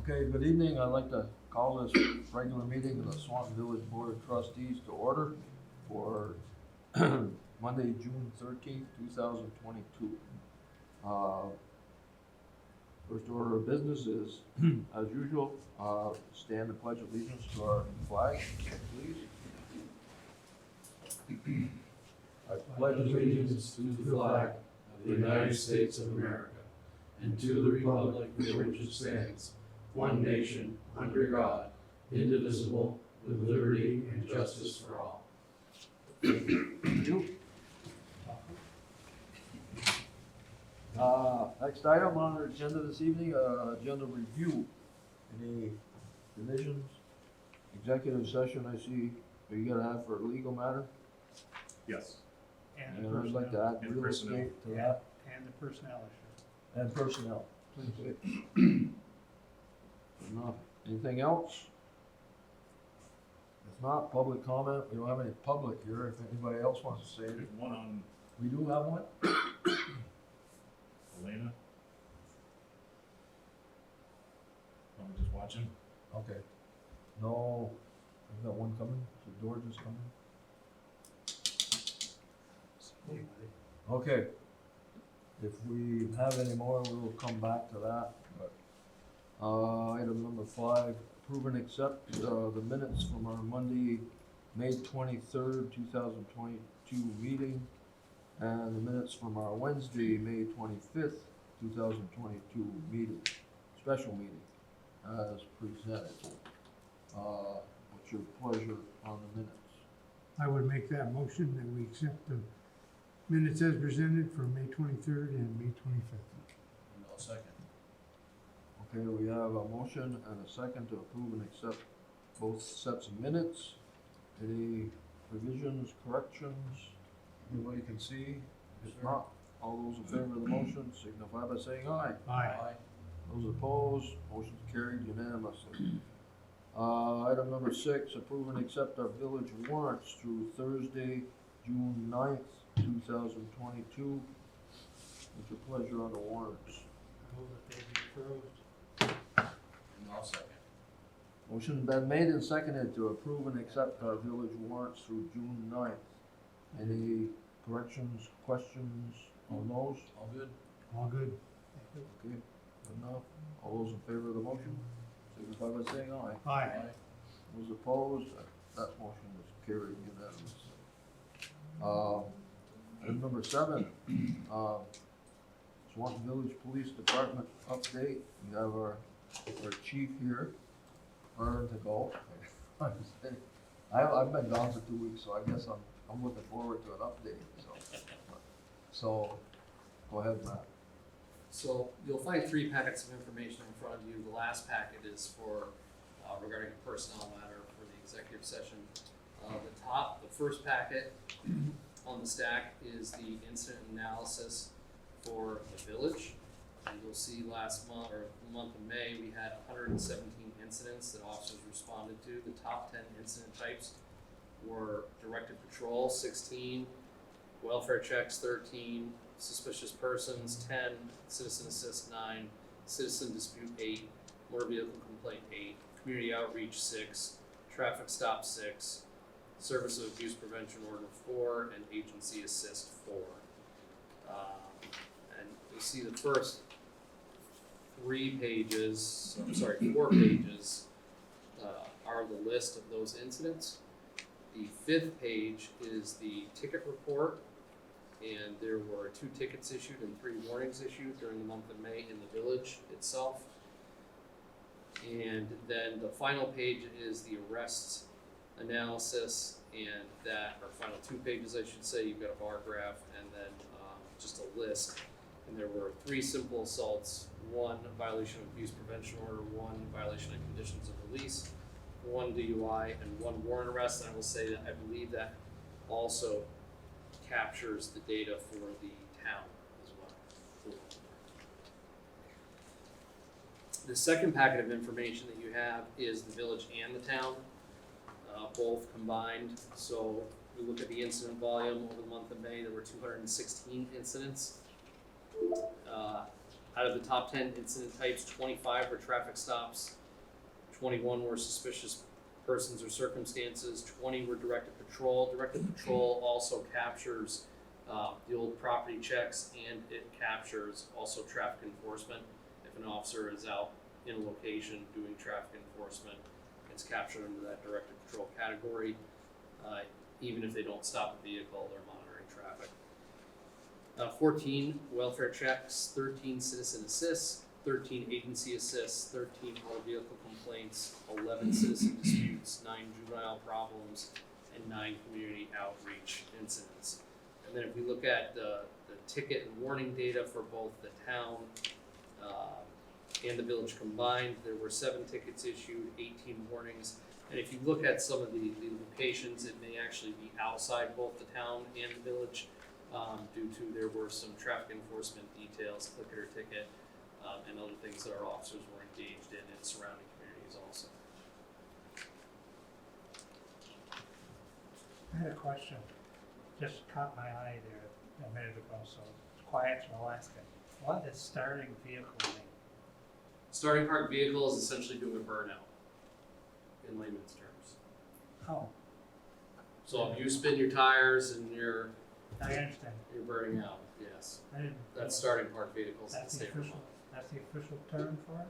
Okay, good evening. I'd like to call this regular meeting of the Swanton Village Board of Trustees to order for Monday, June 13th, 2022. First order of business is, as usual, stand and pledge allegiance to our flag, please. I pledge allegiance to the flag of the United States of America and to the republic for which it stands, one nation, under God, indivisible, with liberty and justice for all. Thank you. Next item on our agenda this evening, agenda review. Any divisions? Executive session I see you gotta have for a legal matter? Yes. And I'd like to add And real personnel. estate to that. And the personnel issue. And personnel. Okay. Enough. Anything else? If not, public comment. We don't have any public here. If anybody else wants to say There's anything. one on We do have one? Elena. I'm just watching. Okay. No, I've got one coming. Is the door just coming? Okay. If we have any more, we will come back to that, but, item number 5, approve and accept, the minutes from our Monday, May 23rd, 2022 meeting, and the minutes from our Wednesday, May 25th, 2022 meeting, special meeting, as presented. What's your pleasure on the minutes? I would make that motion that we accept the minutes as presented for May 23rd and May 25th. And I'll second. Okay, we have a motion and a second to approve and accept both sets of minutes. Any revisions, corrections, anybody can see? If not, all those in favor of the motion signify by saying aye. Aye. Those opposed, motion's carried unanimously. Item number 6, approve and accept our village warrants through Thursday, June 9th, 2022. What's your pleasure on the warrants? Move that they be approved. And I'll second. Motion been made and seconded to approve and accept our village warrants through June 9th. Any corrections, questions on those? All good? All good. Okay, good enough. All those in favor of the motion, signify by saying aye. Aye. Those opposed, that motion is carried unanimously. Item number 7, Swanton Village Police Department update. We have our chief here, to go. I've been gone for 2 weeks, so I guess I'm looking forward to an update, so go ahead, Matt. So you'll find 3 packets of information in front of you. The last packet is for regarding a personnel matter for the executive session. The first packet on the stack is the incident analysis for the village. And you'll see last month, or the month of May, we had 117 incidents that officers responded to. The top 10 incident types were directed patrol, 16, welfare checks, 13, suspicious persons, 10, citizen assist, 9, citizen dispute, 8, motor vehicle complaint, 8, community outreach, 6, traffic stop, 6, service of abuse prevention order, 4, and agency assist, 4. And you see the first 4 pages are the list of those incidents. The 5th page is the ticket report, and there were 2 tickets issued and 3 warnings issued during the month of May in the village itself. And then the final page is the arrests analysis, and that, or final 2 pages I should say, you've got a bar graph and then just a list. And there were 3 simple assaults, 1 violation of abuse prevention order, 1 violation of conditions of release, 1 DUI, and 1 warrant arrest. And I will say that I believe that also captures the data for the town as well. The second packet of information that you have is the village and the town, both combined. So we look at the incident volume over the month of May, there were 216 incidents. Out of the top 10 incident types, 25 were traffic stops, 21 were suspicious persons or circumstances, 20 were directed patrol. Directed patrol also captures the old property checks, and it captures also traffic enforcement. If an officer is out in a location doing traffic enforcement, it's captured under that directed patrol category. Even if they don't stop the vehicle, they're monitoring traffic. 14 welfare checks, 13 citizen assists, 13 agency assists, 13 motor vehicle complaints, 11 citizen disputes, 9 juvenile problems, and 9 community outreach incidents. And then if we look at the ticket and warning data for both the town and the village combined, there were 7 tickets issued, 18 warnings. And if you look at some of the locations, it may actually be outside both the town and the village, due to there were some traffic enforcement details, clicker ticket, and other things that our officers were engaged in surrounding communities also. I had a question, just caught my eye there a minute ago, so it's quiet, so I'll ask it. What is starting vehicle mean? Starting parked vehicle is essentially doing a burnout, in layman's terms. Oh, So if you spin your tires and you're I understand. burning out, yes, I didn't. that's starting parked vehicles in the That's the state of official, that's the official term for it?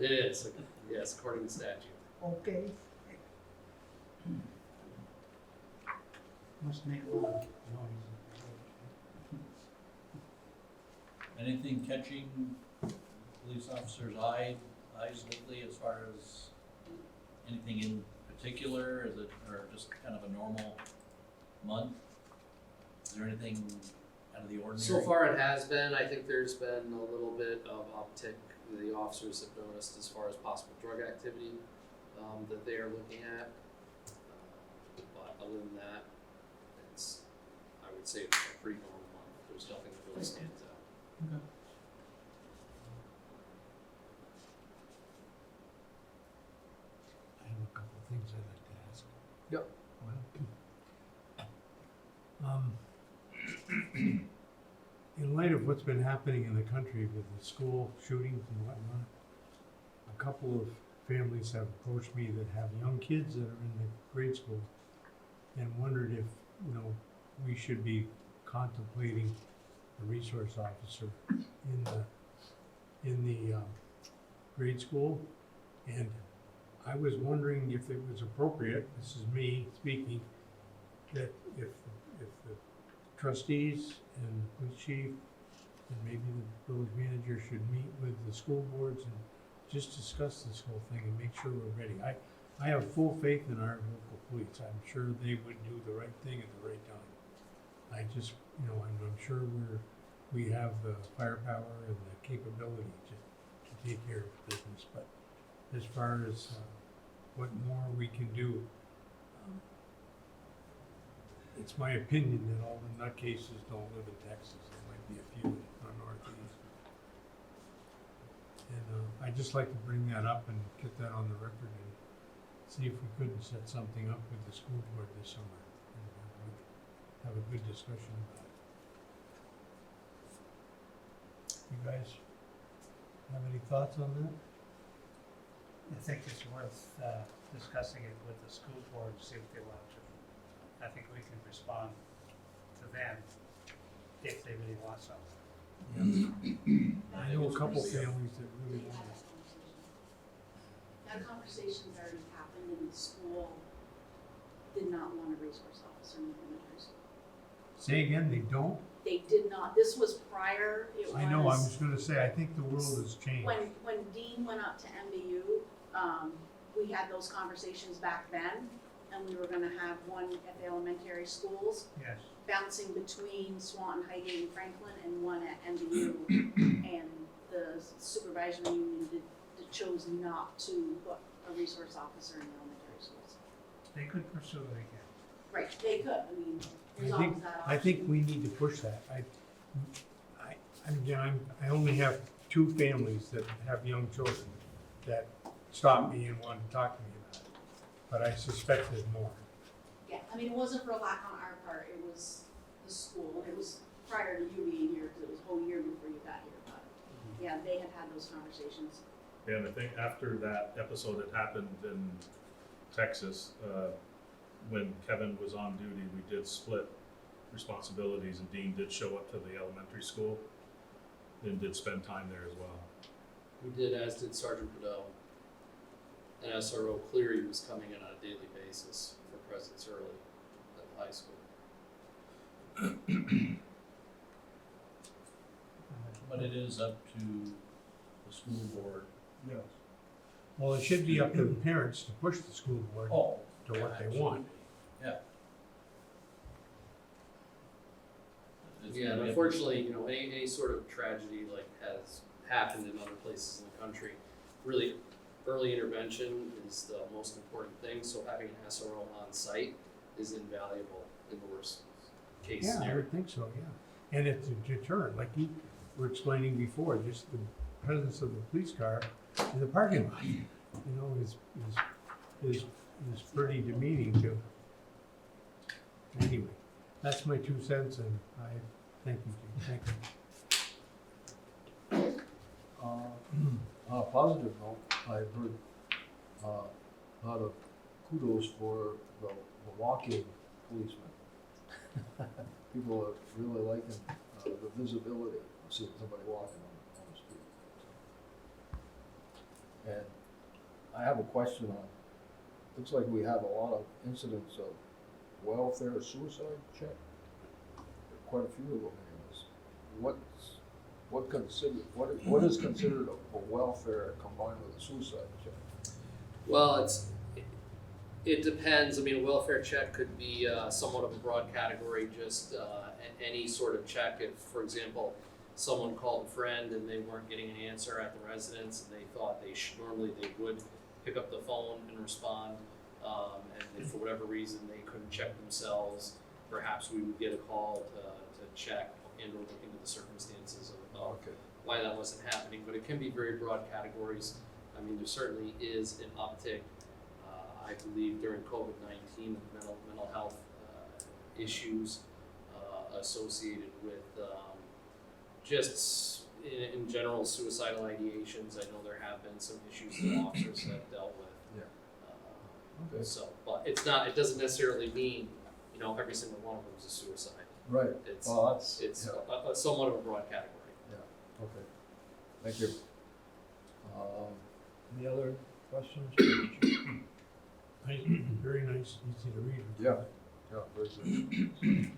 It is, yes, according to statute. Okay. Must make a lot of noise. Anything catching police officers' eyes lately as far as anything in particular? Is it, or just kind of a normal month? Is there anything out of the ordinary? So far it has been, I think there's been a little bit of uptick the officers have noticed as far as possible drug activity that they are looking at. But other than that, it's, I would say it's a pretty normal month. There's nothing that really stands out. Okay. I have a couple of things I'd like to ask. Yep. In light of what's been happening in the country with the school shootings and whatnot, a couple of families have approached me that have young kids that are in the grade school and wondered if, we should be contemplating a resource officer in the grade school. And I was wondering if it was appropriate, this is me speaking, that if the trustees and the police chief and maybe the village manager should meet with the school boards and just discuss this whole thing and make sure we're ready. I have full faith in our local police. I'm sure they would do the right thing at the right time. I just, I'm sure we have the firepower and the capability to take care of business, but as far as what more we can do, it's my opinion that all the nutcases don't live in Texas. There might be a few in the Northeast. And I'd just like to bring that up and get that on the record and see if we couldn't set something up with the school board this summer and have a good discussion about it. You guys have any thoughts on that? I think it's worth discussing it with the school board, see if they want to. I think we can respond to them if they really want something. I know a couple families that really want it. That conversation's already happened, and the school did not want a resource officer in the elementary school. Say again, they don't? They did not, this was prior, it was. I know, I was gonna say, I think the world has changed. When Dean went up to MBU, we had those conversations back then, and we were gonna have one at the elementary schools, Yes. bouncing between Swanton, Highgate, and Franklin, and one at MBU. And the supervisory union chose not to put a resource officer in the elementary schools. They could pursue it again. Right, they could, I mean, there's always that option. I think we need to push that. I only have 2 families that have young children that stop me and want to talk to me about it, but I suspect there's more. Yeah, I mean, it wasn't for a lack on our part, it was the school, it was prior to you being here, because it was a whole year before you got here, but Yeah, they had had those conversations. And I think after that episode that happened in Texas, when Kevin was on duty, we did split responsibilities, and Dean did show up to the elementary school and did spend time there as well. We did, as did Sergeant Bordeaux. And SRO Cleary was coming in on a daily basis for Presence Early at the high school. But it is up to the school board. Yes. Well, it should be up to the parents to push the school board Oh. to what they want. Yeah. It's Yeah, gonna and be up- unfortunately, you know, any sort of tragedy like has happened in other places in the country, really early intervention is the most important thing, so having an SRO on site is invaluable in the worst case Yeah, I scenario. would think so, yeah. And it's a deterrent, like you were explaining before, just the presence of the police car in the parking lot, you know, is pretty demeaning to. Anyway, that's my 2 cents, and I thank you, Chief. Thank you. On a positive note, I've heard a lot of kudos for the walking policemen. People are really liking the visibility of seeing somebody walking on the street. And I have a question on, looks like we have a lot of incidents of welfare suicide check. Quite a few of them anyways. What is considered a welfare combined with a suicide check? Well, it depends. I mean, a welfare check could be somewhat of a broad category, just any sort of check. If, for example, someone called a friend and they weren't getting an answer at the residence, and they thought normally they would pick up the phone and respond, and if for whatever reason they couldn't check themselves, perhaps we would get a call to check and or look into the circumstances of Okay. why that wasn't happening. But it can be very broad categories. I mean, there certainly is an uptick, I believe, during COVID-19 with mental health issues associated with just in general suicidal ideations. I know there have been some issues that officers have dealt with. Okay. So, but it doesn't necessarily mean, you know, every single one of them is a suicide. Right. It's Well, that's, it's yeah. a somewhat of a broad category. Okay. Thank you. Any other questions? Very nice, easy to read. Yeah, very good.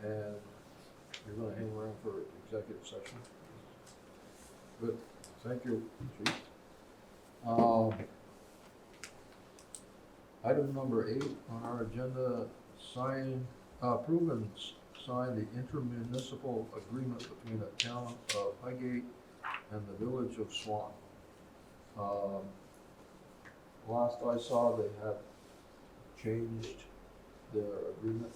And you're gonna hang around for executive session? Good, thank you, Chief. Item number 8 on our agenda, approve and sign the intermunicipal agreement between the town of Highgate and the village of Swan. Last I saw, they had changed their agreement.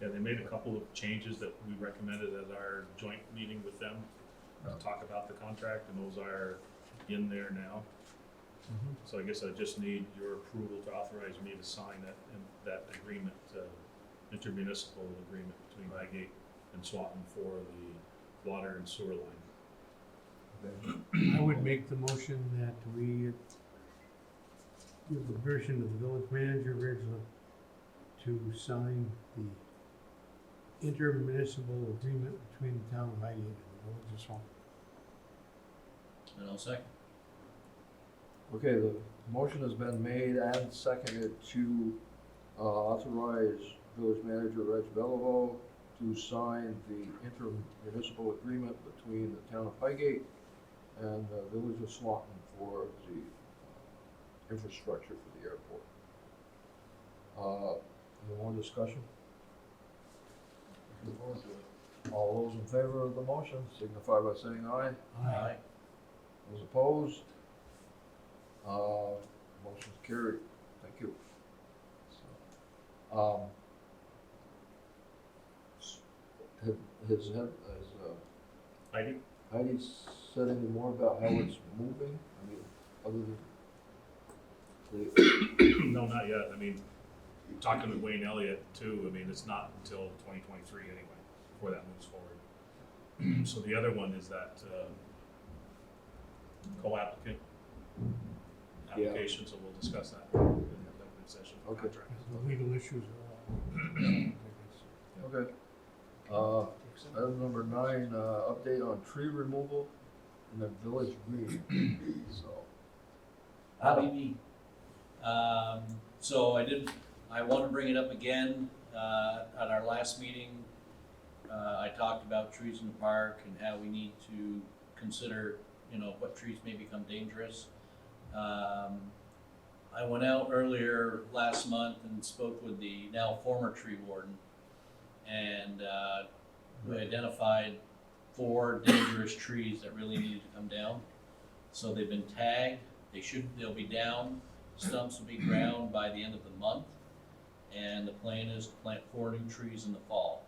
Yeah, they made a couple of changes that we recommended at our joint meeting with them to talk about the contract, and those are in there now. So I guess I just need your approval to authorize me to sign that agreement, intermunicipal agreement between Highgate and Swanton for the water and sewer line. I would make the motion that we give the version of the village manager, Ridgeland, to sign the intermunicipal agreement between the town of Highgate and the village of Swan. And I'll second. Okay, the motion has been made and seconded to authorize village manager Reg Beliveau to sign the intermunicipal agreement between the town of Highgate and the village of Swanton for the infrastructure for the airport. Any more discussion? All those in favor of the motion signify by saying aye. Aye. Those opposed? Motion's carried. Thank you. So, Heidi? Heidi said any more about how it's moving? I mean, other than No, not yet. I mean, talking with Wayne Elliott too, I mean, it's not until 2023 anyway, before that moves forward. So the other one is that co-applicant Yeah. application, so we'll discuss that in the executive session. for Okay. contract. The legal issues are all, Okay. Item number 9, update on tree removal in the village green. So, Howdy me. So I want to bring it up again, at our last meeting. I talked about trees in the park and how we need to consider, what trees may become dangerous. I went out earlier last month and spoke with the now former tree warden, and we identified 4 dangerous trees that really needed to come down. So they've been tagged. They'll be down. Stumps will be ground by the end of the month, and the plan is to plant 4 new trees in the fall.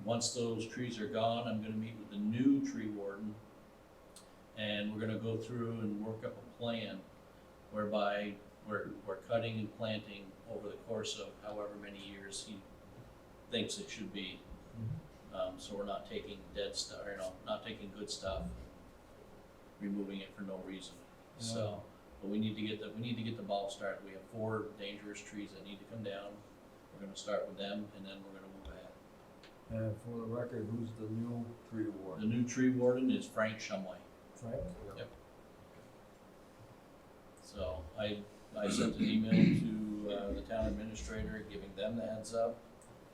Once those trees are gone, I'm gonna meet with the new tree warden, and we're gonna go through and work up a plan whereby we're cutting and planting over the course of however many years he thinks it should be. So we're not taking dead stuff, not taking good stuff, removing it for no reason. So, but we need to get the ball started. We have 4 dangerous trees that need to come down. We're gonna start with them, and then we're gonna move ahead. and for the record, who's the new tree The warden? new tree warden is Frank Shumway. Frank? Yep. So I sent an email to the town administrator, giving them the heads up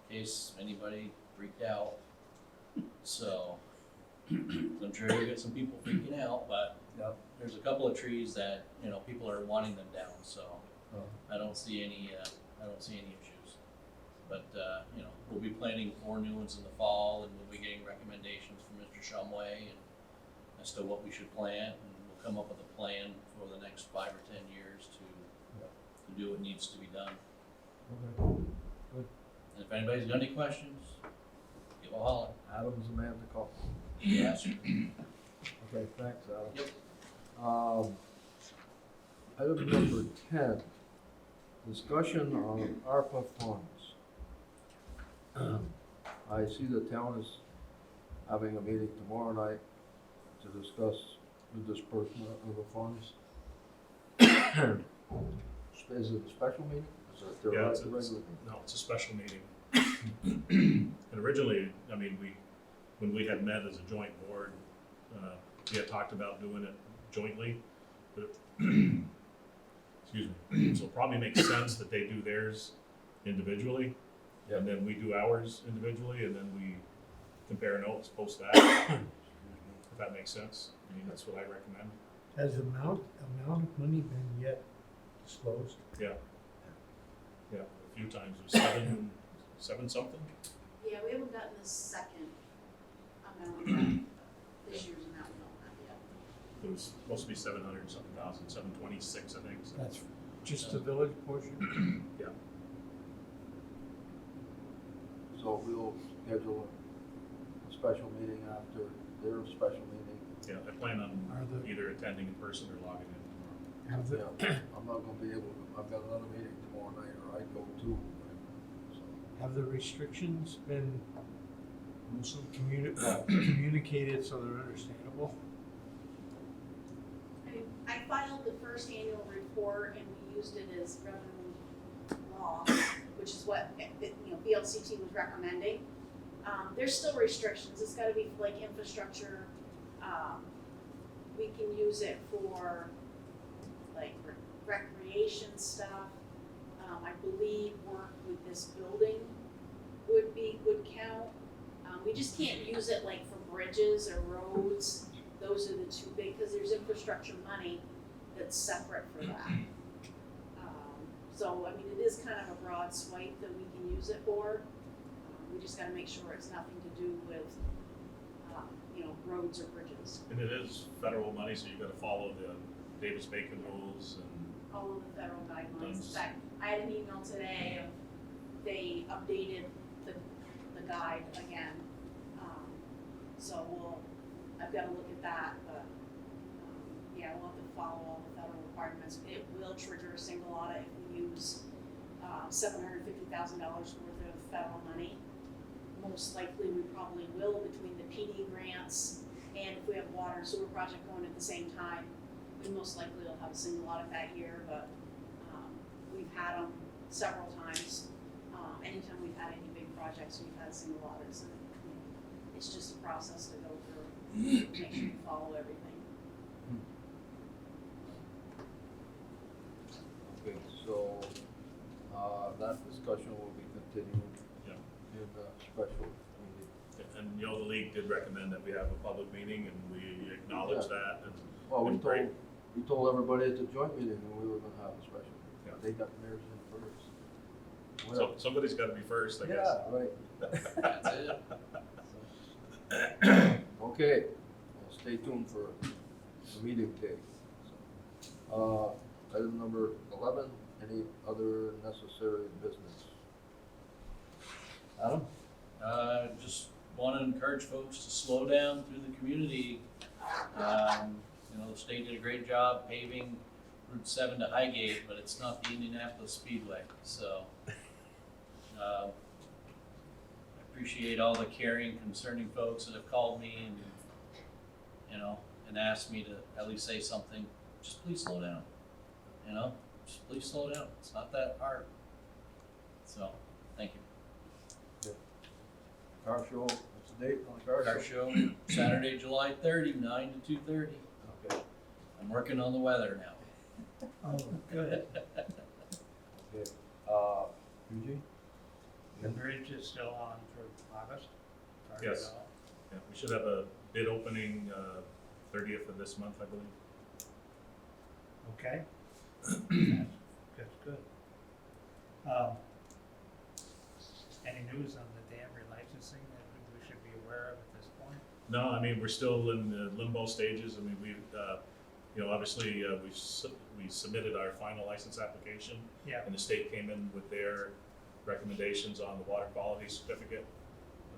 in case anybody freaked out. So I'm sure you'll get some people freaking out, but Yep. there's a couple of trees that, people are wanting them down, so Oh. I don't see any issues. But, we'll be planting 4 new ones in the fall, and we'll be getting recommendations from Mr. Shumway and as to what we should plant, and we'll come up with a plan for the next 5 or 10 years to do what needs to be done. Okay. And if anybody's got any questions, give a holler. Adam's the man to call. Yes. Okay, thanks, Adam. Yep. Item number 10, discussion on ARPA funds. I see the town is having a meeting tomorrow night to discuss the disbursement of the funds. Is it a special meeting? Is it the Yeah, it's regular meeting? No, it's a special meeting. And originally, when we had met as a joint board, we had talked about doing it jointly, but, excuse me, so it probably makes sense that they do theirs individually, and then we do ours individually, and then we compare notes, post that, if that makes sense. That's what I recommend. Has the amount of money been yet disclosed? Yeah, a few times, it was seven something? Yeah, we haven't gotten the second amount yet. This year's amount, no, not yet. It was supposed to be 726, I think, so. That's just the village portion? Yeah. So we'll schedule a special meeting after their special meeting. Yeah, I plan on Are the- either attending in person or logging in tomorrow. Have the, Yeah, I'm not gonna be able to, I've got another meeting tomorrow night, or I'd go too. So, have the restrictions been communicated so they're understandable? I filed the first annual report and we used it as revenue law, which is what, BLCT was recommending. There's still restrictions, it's gotta be like infrastructure, we can use it for like recreation stuff. I believe work with this building would count. We just can't use it like for bridges or roads, those are the 2 big, cause there's infrastructure money that's separate for that. So, it is kind of a broad swipe that we can use it for. We just gotta make sure it's nothing to do with, roads or bridges. And it is federal money, so you gotta follow the Davis-Bacon rules and, All of the federal guidelines. In Thanks. fact, I had an email today of, they updated the guide again. So I've gotta look at that, but, we'll have to follow all the federal requirements. It will trigger a single audit if we use, $750,000 worth of federal money. Most likely, we probably will between the PD grants And if we have a water and sewer project going at the same time, we most likely will have a single audit that year, but, we've had them several times. Anytime we've had any big projects, we've had single audits, and it's just a process to go through, make sure you follow everything. Okay, so, that discussion will be continued Yeah. in the special meeting. And, you know, the league did recommend that we have a public meeting, and we acknowledge that, and Well, we Been great. told everybody at the joint meeting that we were gonna have a special meeting. Yeah. They got theirs in first. so somebody's gotta be first, I guess. Yeah, right. That's it. Okay, well, stay tuned for the meeting date. Item number 11, any other necessary business? Adam? Just want to encourage folks to slow down through the community. You know, the state did a great job paving Route 7 to Highgate, but it's not the Indianapolis Speedway, so. I appreciate all the caring, concerning folks that have called me and, you know, and asked me to at least say something. Just please slow down, you know, just please slow down. It's not that hard. So, thank you. Car show, what's the date on the car Car show? show, Saturday, July 30, 9 to 2:30. Okay, I'm working on the weather now. Oh, good. okay. Eugene? The bridge is still on for August? Target Yes. all? Yeah, we should have a bid opening, 30th of this month, I believe. Okay. That's good. Any news on the dam relicensing that we should be aware of at this point? No, I mean, we're still in the limbo stages. I mean, you know, obviously, we submitted our final license application, Yeah, and the state came in with their recommendations on the water quality certificate.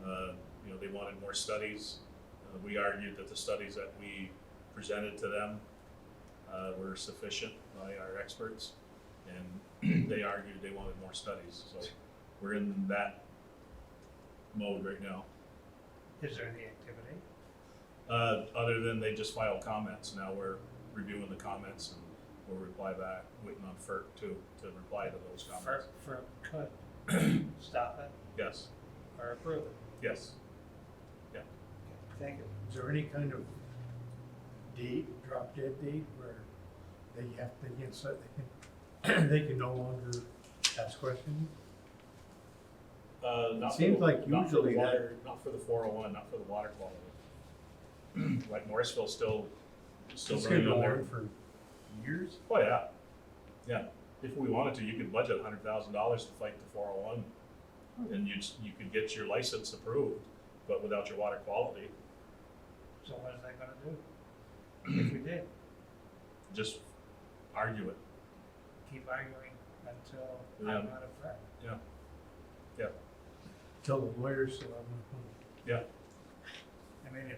You know, they wanted more studies. We argued that the studies that we presented to them were sufficient by our experts, and they argued they wanted more studies. So we're in that mode right now. is there any activity? Other than they just filed comments, now we're reviewing the comments and we'll reply back, waiting on FERC to reply to those comments. For could stop it Yes, or approve it? yes. Thank you. Is there any kind of date, drop dead date, where they can no longer ask questions? Not Seems for the- like not for the usually water- Not for the 401, not for the water quality. Like Morrisville's still It's running been on their. going for years? Oh, yeah, yeah. If we wanted to, you could budget $100,000 to fight the 401. And you could get your license approved, but without your water quality, So what is that gonna do? If we did, just argue it. keep arguing until Yeah. I'm not a friend. Tell the lawyers so I'm not. I mean,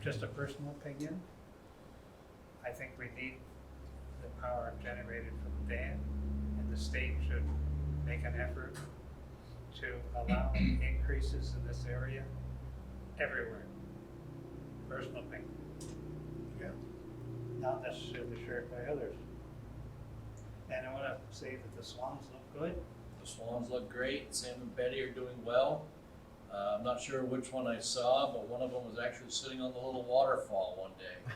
just a personal opinion, I think we need the power generated from the dam, and the state should make an effort to allow increases in this area everywhere. Personal opinion. Yeah. Not necessarily shared by others. And I wanna say that the swans look good. The swans look great. Sam and Betty are doing well. I'm not sure which one I saw, but one of them was actually sitting on the little waterfall one day.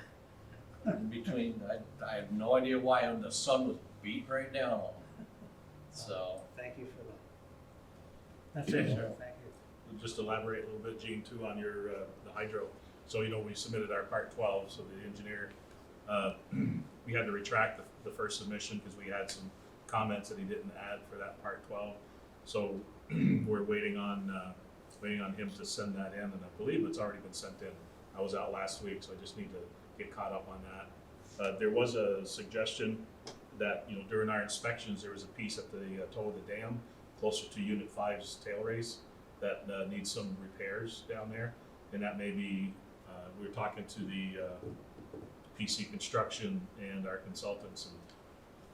In between, I have no idea why, and the sun was beating right down on them. So, Thank you for that. That's it, sir, thank you. Just elaborate a little bit, Gene, too, on your, the hydro. So, you know, we submitted our part 12, so the engineer, we had to retract the first submission because we had some comments that he didn't add for that part 12. So we're waiting on him to send that in, and I believe it's already been sent in. I was out last week, so I just need to get caught up on that. There was a suggestion that, you know, during our inspections, there was a piece at the toe of the dam, closer to Unit 5's tail race, that needs some repairs down there. And that may be, we were talking to the PC Construction and our consultants,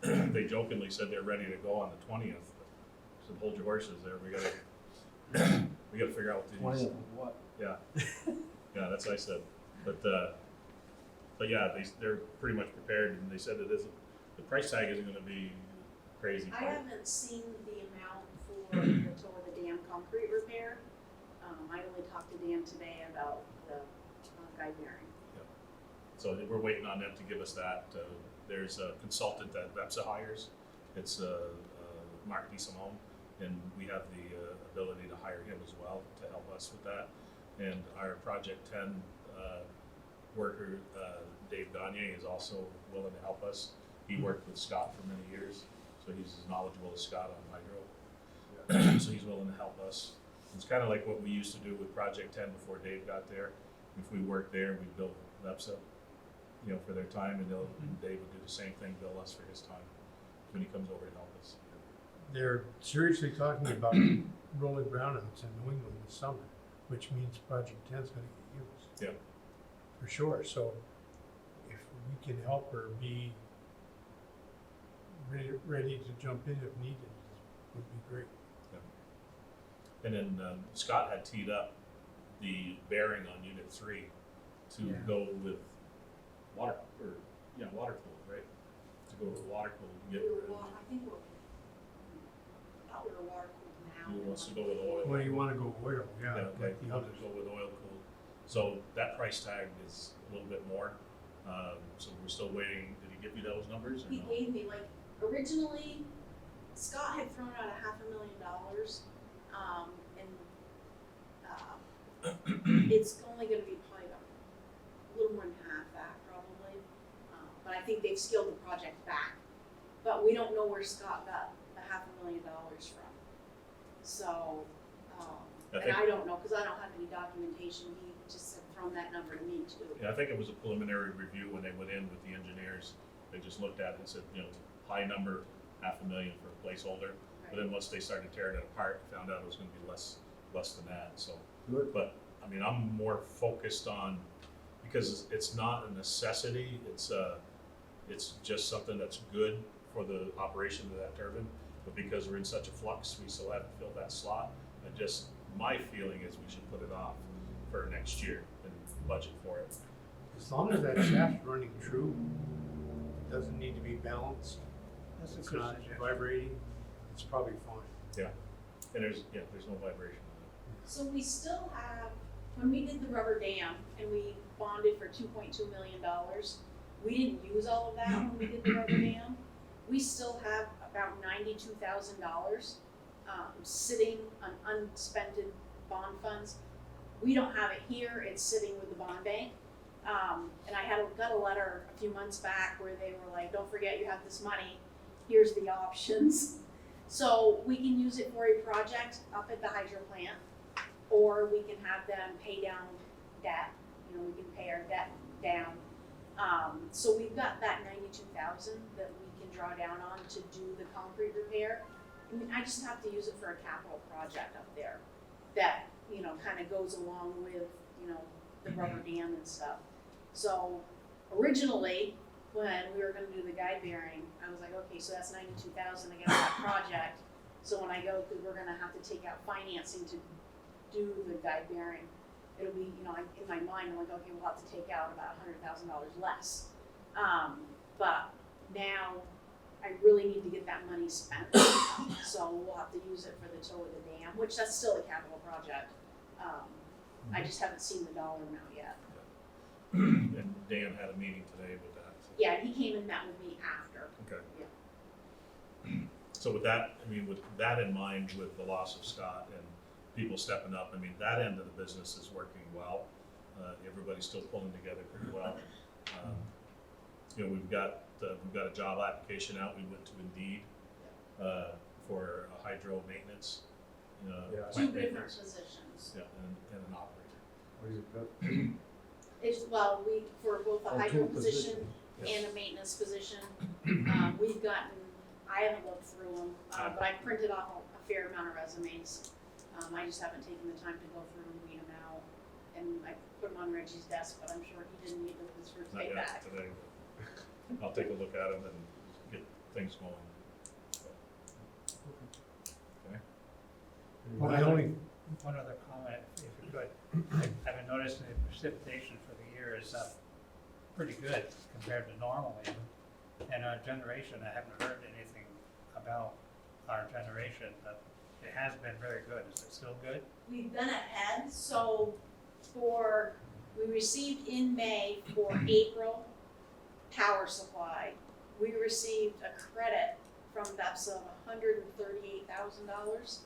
and they jokingly said they're ready to go on the 20th. So hold your horses there. We gotta figure out what to do. 20th of what? Yeah, yeah, that's what I said. But yeah, they're pretty much prepared, and they said the price tag isn't gonna be crazy. I haven't seen the amount for the toe of the dam concrete repair. I only talked to Dan today about the guide bearing. So we're waiting on them to give us that. There's a consultant that VEPSA hires. It's Mark DeSimone, and we have the ability to hire him as well to help us with that. And our Project 10 worker, Dave Gagne, is also willing to help us. He worked with Scott for many years, so he's as knowledgeable as Scott on hydro. So he's willing to help us. It's kind of like what we used to do with Project 10 before Dave got there. If we worked there, we'd bill VEPSA, for their time, and Dave would do the same thing, bill us for his time when he comes over to help us. They're seriously talking about rolling brownouts in New England this summer, which means Project 10's gonna get used. Yeah. For sure, so if we can help or be ready to jump in if needed, would be great. And then Scott had teed up the bearing on Unit 3 to Yeah. go with water cooled, right? To go with water cooled. I think thought we were water cooled now. Who wants to go with oil? Well, you wanna go oil, yeah, Okay, like the we'll others. go with oil cooled. So that price tag is a little bit more. So we're still waiting. Did he give you those numbers or He no? gave me, like, originally, Scott had thrown out $500,000, and it's only gonna be probably about a little more than half that probably. But I think they've scaled the project back. But we don't know where Scott got the $500,000 from. So, and think- I don't know, cause I don't have any documentation, he just had thrown that number to me too. Yeah, I think it was a preliminary review when they went in with the engineers. They just looked at it and said, high number, $500,000 for a placeholder. But then once they started tearing it apart, found out it was gonna be less than that, so. Good. But, I mean, I'm more focused on, because it's not a necessity, it's just something that's good for the operation of that turbine. But because we're in such a flux, we still haven't filled that slot. My feeling is we should put it off for next year and budget for it. As long as that shaft's running true, it doesn't need to be balanced, That's a it's good not suggestion. vibrating, it's probably fine. And there's no vibration on So we still have, when we did the rubber dam and we bonded for $2.2 million, we didn't use all of that when we did the rubber dam. We still have about $92,000 sitting on unspent bond funds. We don't have it here, it's sitting with the bond bank. And I got a letter a few months back where they were like, don't forget you have this money, here's the options. So we can use it for a project up at the hydro plant, or we can have them pay down debt, we can pay our debt down. So we've got that $92,000 that we can draw down on to do the concrete repair. I mean, I just have to use it for a capital project up there that, kind of goes along with, the rubber dam and stuff. So originally, when we were gonna do the guide bearing, I was like, okay, so that's $92,000 against that project. So when I go, cause we're gonna have to take out financing to do the guide bearing, it'll be, in my mind, I'm like, okay, we'll have to take out about $100,000 less. But now I really need to get that money spent. So we'll have to use it for the toe of the dam, which that's still a capital project. I just haven't seen the dollar amount yet. it. And Dan had a meeting today with that. So. Yeah, he came and met with me after. Okay. Yeah. So with that, with that in mind, with the loss of Scott and people stepping up, that end of the business is working well. Everybody's still pulling together pretty well. We've got a job application out. We went to Indeed for a hydro maintenance. Yeah. plant Two different maintenance. positions. Yeah, and an operator. What do you got? For both a Oh, hydro two position Yeah. and a maintenance position, we've gotten, I haven't looked through them, but I printed off a fair amount of resumes. I just haven't taken the time to go through and weed them out, and I put them on Reggie's desk, but I'm sure he didn't need them his first Not day yet back. today. I'll take a look at them and get things going. Okay. Well, I only, One other comment, if you could. I've been noticing the precipitation for the year is up pretty good compared to normal even. And our generation, I haven't heard anything about our generation, but it has been very good. Is it still good? We've been ahead, so we received in May for April power supply, we received a credit from BEPSA of $138,000.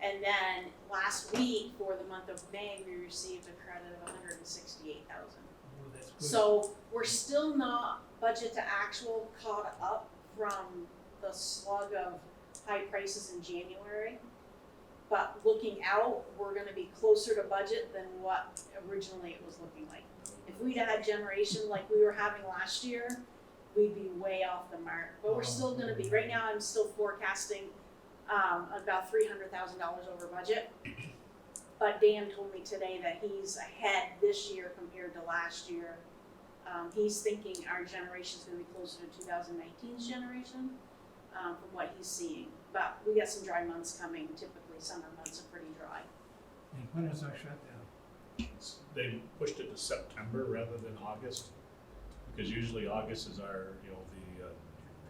And then last week, for the month of May, we received a credit of $168,000. Oh, that's good. So we're still not budget to actual caught up from the slug of high prices in January. But looking out, we're gonna be closer to budget than what originally it was looking like. If we'd had generation like we were having last year, we'd be way off the mark. But we're still gonna be, right now I'm still forecasting about $300,000 over budget. But Dan told me today that he's ahead this year compared to last year. He's thinking our generation's gonna be closer to 2019's generation, from what he's seeing. But we got some dry months coming, typically summer months are pretty dry. And when is our shutdown? They pushed it to September rather than August, because usually August is our,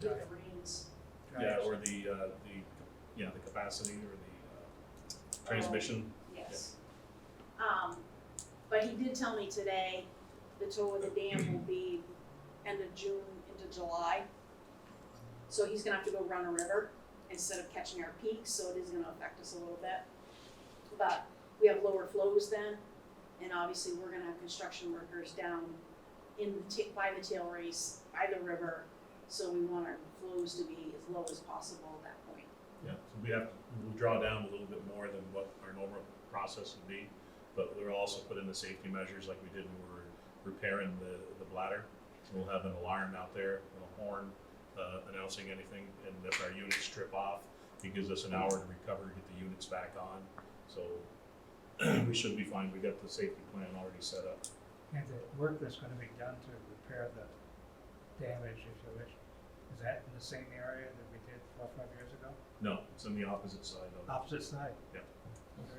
With the rains. yeah, or the capacity or the transmission. Yes. But he did tell me today, the tow of the dam will be end of June into July. So he's gonna have to go run a river instead of catching our peaks, so it is gonna affect us a little bit. But we have lower flows then, and obviously we're gonna have construction workers down by the tail race, by the river, so we want our flows to be as low as possible at that point. Yeah, so we'll draw down a little bit more than what our normal process would be, but we'll also put in the safety measures like we did when we were repairing the bladder. We'll have an alarm out there, a horn, announcing anything, and if our units trip off, it gives us an hour to recover, get the units back on, so we should be fine. We got the safety plan already set up. And the work that's gonna be done to repair the damage, if you wish, is that in the same area that we did 4 or 5 years ago? No, it's on the opposite side of it. Opposite side? Yeah.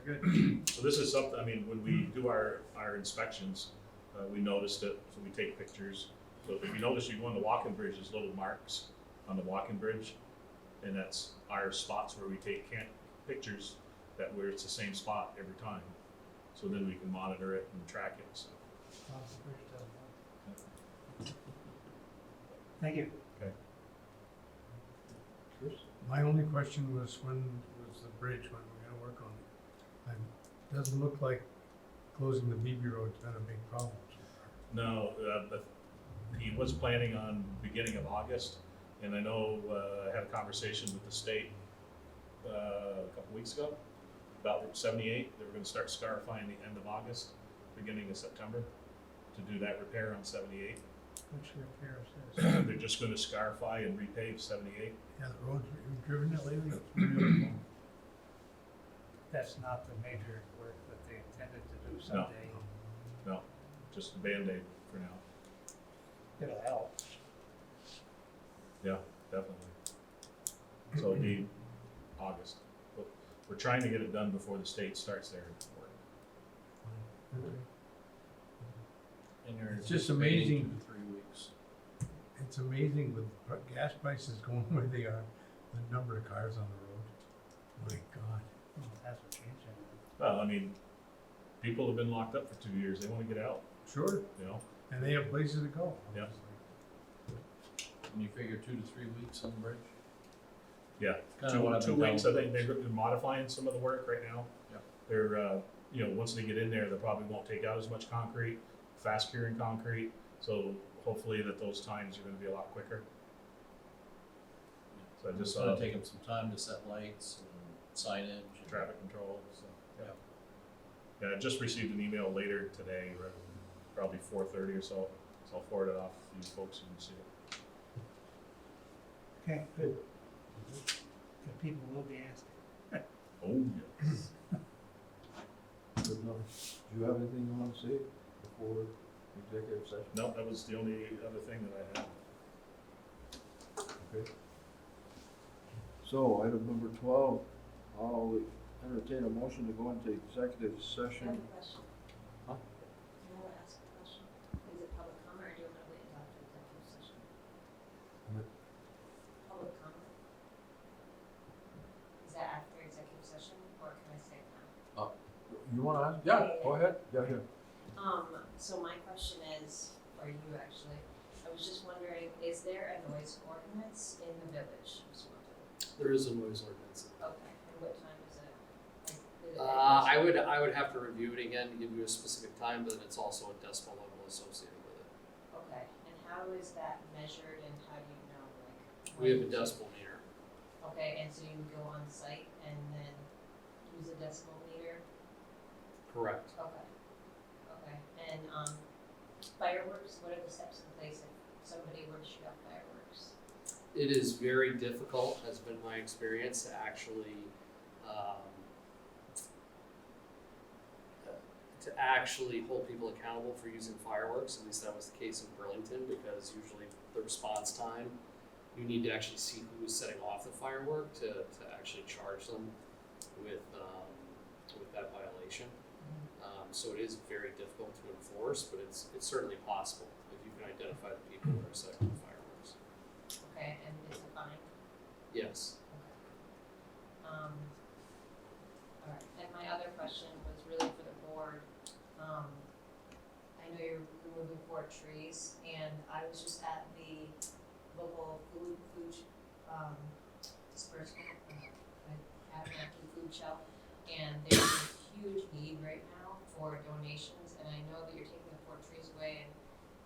Very good. So this is something, I mean, when we do our inspections, we noticed it, so we take pictures. So if you notice, you go on the walking bridge, there's little marks on the walking bridge, and that's our spots where we take pictures where it's the same spot every time. So then we can monitor it and track it, so. Thank you. My only question was when was the bridge, when we're gonna work on it? It doesn't look like closing the BB road's been a big problem so far. No, but he was planning on beginning of August, and I know, I had a conversation with the state, a couple weeks ago, about Route 78, they were gonna start scarifying the end of August, beginning of September, to do that repair on 78. Which repair is this? They're just gonna scarify and repave 78. Yeah, the roads, you've driven it lately, it's really long. That's not the major work that they intended to do someday. No, just a Band-Aid for now. It'll help. Yeah, definitely. So it'd be August. But we're trying to get it done before the state starts their work. Okay. And you're It's just anticipating amazing. 2 to 3 weeks. It's amazing with gas prices going where they are, the number of cars on the road. My God. Well, that's what changed it. Well, I mean, people have been locked up for 2 years. They wanna get out, Sure. you know? And they have places to go. Yeah. And you figure 2 to 3 weeks on the bridge? Yeah, Kinda what I've two been weeks. I telling think they're modifying some of the work right now. Yeah. They're, once they get in there, they probably won't take out as much concrete, fast curing concrete. So hopefully that those times are gonna be a lot quicker. So I It's just gonna take them some time to set lights and signage. and- traffic control, so, yeah. Yeah. Yeah, I just received an email later today, probably 4:30 or so, so I'll forward it off to you folks and see it. Okay, good. The people will be asking. Oh, yes. Good enough. Do you have anything you want to say before executive session? No, that was the only other thing that I had. Okay. So, item number 12, I'll entertain a motion to go into executive I have session. a question. Huh? You Yeah, go ahead, yeah, here. So my question is, or you actually, I was just wondering, is there a noise ordinance in the village of Swanton? There is a noise ordinance. Okay, and what time is it? Like, is it I would have to review it again to give you a specific time, but it's also a decibel level associated with it. Okay, and how is that measured and how do you know, like? We have a when- decibel meter. Okay, and so you would go on site and then use a decibel meter? Correct. Okay. Okay, and, fireworks, what are the steps in place if somebody were to shoot off fireworks? It is very difficult, has been my experience, to actually hold people accountable for using fireworks. At least that was the case in Burlington, because usually the response time, you need to actually see who is setting off the firework to actually charge them with that violation. So it is very difficult to enforce, but it's certainly possible if you can identify the people who are setting off fireworks. Okay, and is it fine? Yes. Alright, and my other question was really for the board. I know you're removing 4 trees, and I was just at the local food disbursement, Abenaki food shelf, and there's a huge need right now for donations, and I know that you're taking the 4 trees away, and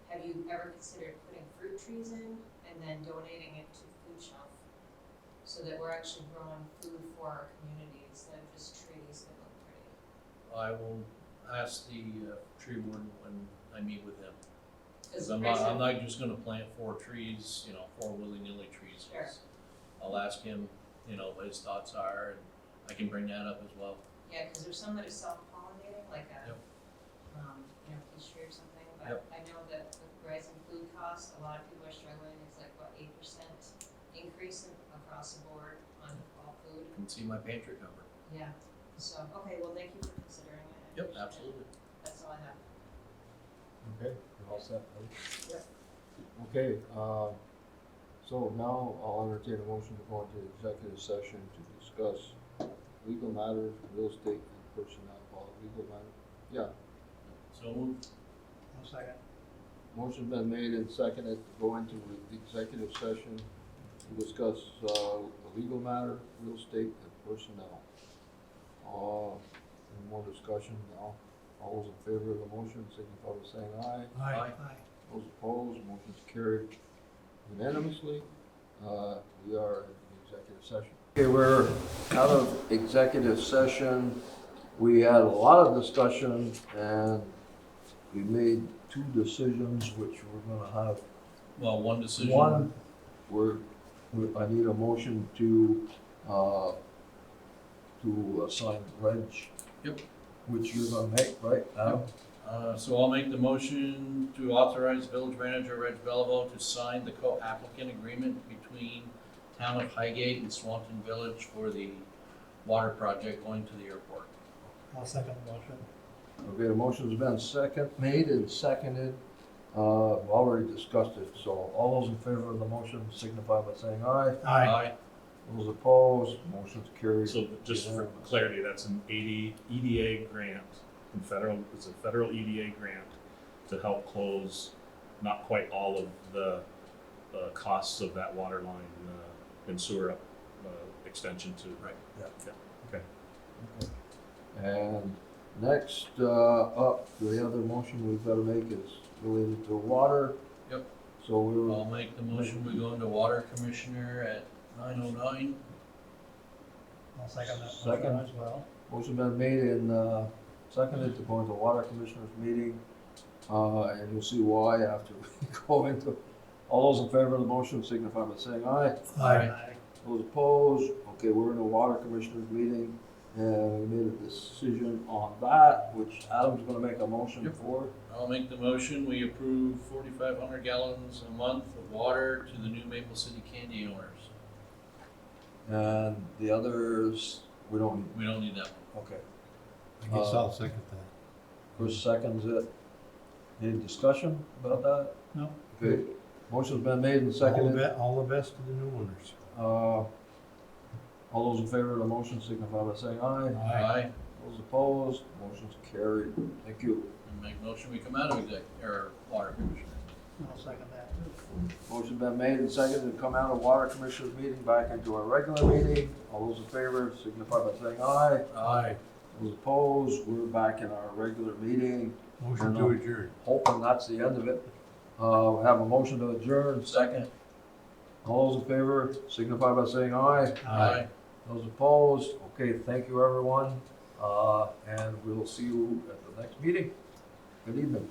have you ever considered putting fruit trees in and then donating it to food shelf? So that we're actually growing food for our community instead of just trees that look pretty. I will ask the tree warden when I meet with him. Cause the I'm price not, of- I'm not just gonna plant 4 trees, 4 willy-nilly trees. Sure. I'll ask him, what his thoughts are, and I can bring that up as well. Yeah, because there's some that are self-pollinating, like a, Yep. peach tree or something, but Yep. I know that with rising food costs, a lot of people are struggling, it's like, what, 8% increase across the board on all food? You can see my pantry cover. Yeah, so, okay, well, thank you for considering it. I Yep, appreciate it. absolutely. That's all I have. Okay, you're all set, right? Yep. Okay, so now I'll entertain a motion to go into executive session to discuss legal matters, real estate, and personnel. Legal matters, yeah. So moved. One second. Motion's been made and seconded to go into the executive session to discuss, legal matter, real estate, and personnel. Any more discussion? No. All those in favor of the motion, signify by saying aye. Aye. Those opposed, motion's carried unanimously. We are in executive session. Okay, we're out of executive session. We had a lot of discussion and we made 2 decisions, which we're gonna have. Well, one decision. One, I need a motion to assign Reg. Yep. Which you're gonna make, right, Adam? So I'll make the motion to authorize village manager Reg Beliveau to sign the co-applicant agreement between Town of Highgate and Swanton Village for the water project going to the airport. I'll second the motion. Okay, the motion's been made and seconded. We already discussed it, so all those in favor of the motion signify by saying aye. Aye. Those opposed, motion's carried. So just for clarity, that's an EDA grant, it's a federal EDA grant to help close not quite all of the costs of that water line and sewer extension to. Right. Yeah, okay. And next, up, the other motion we've gotta make is related to water. Yep. So we're, I'll make the motion, we go into water commissioner at 9:09. I'll second that Second. motion as well. motion been made and, seconded to go into water commissioners meeting. And you'll see why after we go into, all those in favor of the motion signify by saying aye. Aye. Those opposed, okay, we're in a water commissioners meeting, and we made a decision on that, which Adam's gonna make a motion Yep. for. I'll make the motion, we approve 4,500 gallons a month of water to the new Maple City Candy owners. And the others, we don't, We don't need that one. okay. I guess I'll second that. Chris seconds it. Any discussion about that? No. Okay, motion's been made and seconded. All the best to the new owners. All those in favor of the motion signify by saying aye. Aye. Those opposed, motion's carried. Thank you. And make motion, we come out of water commission. I'll second that too. Motion been made and seconded to come out of water commissioners meeting back into our regular meeting. All those in favor signify by saying aye. Aye. Those opposed, we're back in our regular meeting. Motion to adjourn. Hoping that's the end of it. We have a motion to adjourn. Second. All those in favor signify by saying aye. Aye. Those opposed, okay, thank you everyone. And we'll see you at the next meeting. Good evening.